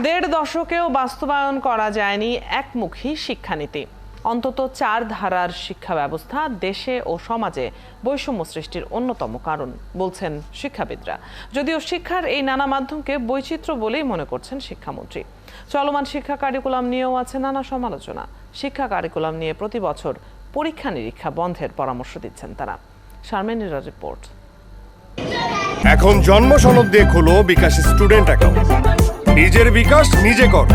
দেড় দশকেও বাস্তবায়ন করা যায়নি একমুখী শিক্ষানীতি। অন্তত 4 ধারার শিক্ষা ব্যবস্থা দেশে ও সমাজে বৈষম্য সৃষ্টির অন্যতম কারণ বলছেন শিক্ষাবিদরা। যদিও শিক্ষার এই নানা মাধ্যমকে বৈচিত্র্য বলেই মনে করছেন শিক্ষামন্ত্রী। চলমান শিক্ষা কারিকুলাম নিয়েও আছে নানা সমালোচনা। শিক্ষা কারিকুলাম নিয়ে প্রতি বছর পরীক্ষা নিরীক্ষা বন্ধের পরামর্শ দিচ্ছেন তারা। শারমিনের রিপোর্ট। এখন জন্ম সনদ দিয়ে খোলো বিকাশ স্টুডেন্ট অ্যাকাউন্ট। নিজের বিকাশ নিজে কর।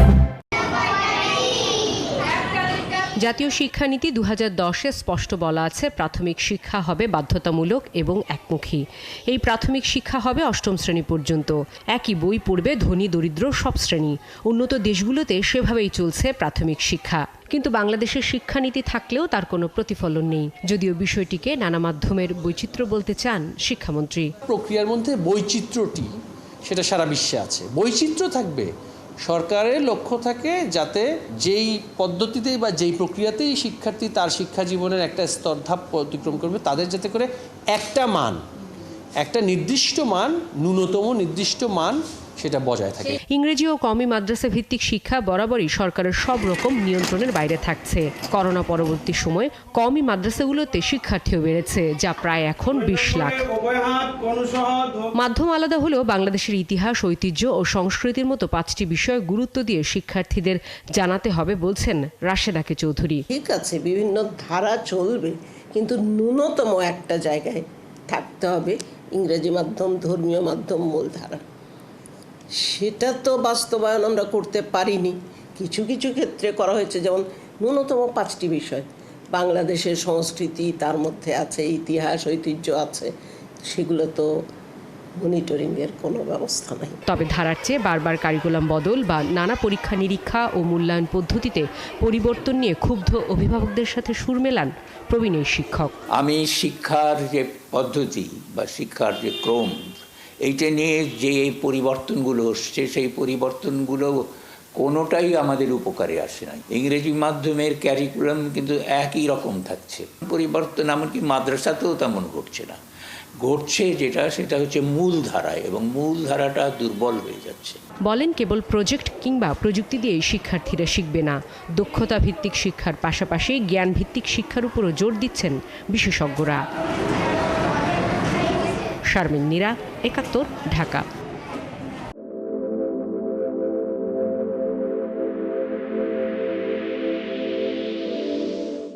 জাতীয় শিক্ষানীতি 2010-এ স্পষ্ট বলা আছে, প্রাথমিক শিক্ষা হবে বাধ্যতামূলক এবং একমুখী। এই প্রাথমিক শিক্ষা হবে 8ম শ্রেণী পর্যন্ত। একই বই পড়বে ধনী দরিদ্র সব শ্রেণী। উন্নত দেশগুলোতে সেভাবেই চলছে প্রাথমিক শিক্ষা। কিন্তু বাংলাদেশের শিক্ষানীতি থাকলেও তার কোনো প্রতিফলন নেই। যদিও বিষয়টিকে নানা মাধ্যমের বৈচিত্র্য বলতে চান শিক্ষামন্ত্রী। প্রক্রিয়ার মধ্যে বৈচিত্র্যটি সেটা সারা বিশ্বে আছে। বৈচিত্র্য থাকবে, সরকারের লক্ষ্য থাকে যাতে যেই পদ্ধতিতেই বা যেই প্রক্রিয়াতেই শিক্ষার্থী তার শিক্ষা জীবনের একটা স্তরধাপ অতিক্রম করবে, তাদের যাতে করে একটা নির্দিষ্ট মান, ন্যূনতম নির্দিষ্ট মান সেটা বজায় থাকে। ইংরেজি ও কওমি মাদ্রাসা ভিত্তিক শিক্ষা বরাবরই সরকারের সব রকম নিয়ন্ত্রণের বাইরে থাকছে। করোনা পরবর্তী সময়ে কওমি মাদ্রাসাগুলোতে শিক্ষার্থীও বেড়েছে, যা প্রায় এখন 20 লাখ। মাধ্যম আলাদা হলেও বাংলাদেশের ইতিহাস, ঐতিহ্য ও সংস্কৃতির মতো 5টি বিষয় গুরুত্ব দিয়ে শিক্ষার্থীদের জানাতে হবে বলছেন রাশেদা কে চৌধুরী। ঠিক আছে, বিভিন্ন ধারা চলবে, কিন্তু ন্যূনতম একটা জায়গায় থাকতে হবে ইংরেজি মাধ্যম, ধর্মীয় মাধ্যম, মূলধারা। সেটা তো বাস্তবায়ন আমরা করতে পারিনি। কিছু কিছু ক্ষেত্রে করা হয়েছে, যেমন ন্যূনতম 5টি বিষয় বাংলাদেশের সংস্কৃতি তার মধ্যে আছে, ইতিহাস ঐতিহ্য আছে, সেগুলো তো মনিটরিংয়ের কোনো ব্যবস্থা নাই। তবে ধারার চেয়ে বারবার কারিকুলাম বদল বা নানা পরীক্ষা নিরীক্ষা ও মূল্যায়ন পদ্ধতিতে পরিবর্তন নিয়ে ক্ষুব্ধ অভিভাবকদের সাথে সুর মেলান প্রবীণ এই শিক্ষক। আমি শিক্ষার যে পদ্ধতি বা শিক্ষার যে ক্রম, এইটা নিয়ে যে পরিবর্তনগুলো আসছে, সেই পরিবর্তনগুলো কোনোটাই আমাদের উপকারে আসে না। ইংরেজি মাধ্যমের ক্যারিকুলাম কিন্তু একই রকম থাকছে। পরিবর্তন এমনকি মাদ্রাসাতেও তেমন ঘটছে না। ঘটছে সেটা হচ্ছে মূল ধারা, এবং মূল ধারাটা দুর্বল হয়ে যাচ্ছে। বলেন, কেবল প্রজেক্ট কিংবা প্রযুক্তি দিয়ে শিক্ষার্থীরা শিখবে না। দক্ষতা ভিত্তিক শিক্ষার পাশাপাশি জ্ঞান ভিত্তিক শিক্ষার উপরও জোর দিচ্ছেন বিশেষজ্ঞরা। শারমিন নীরা, 71, ঢাকা।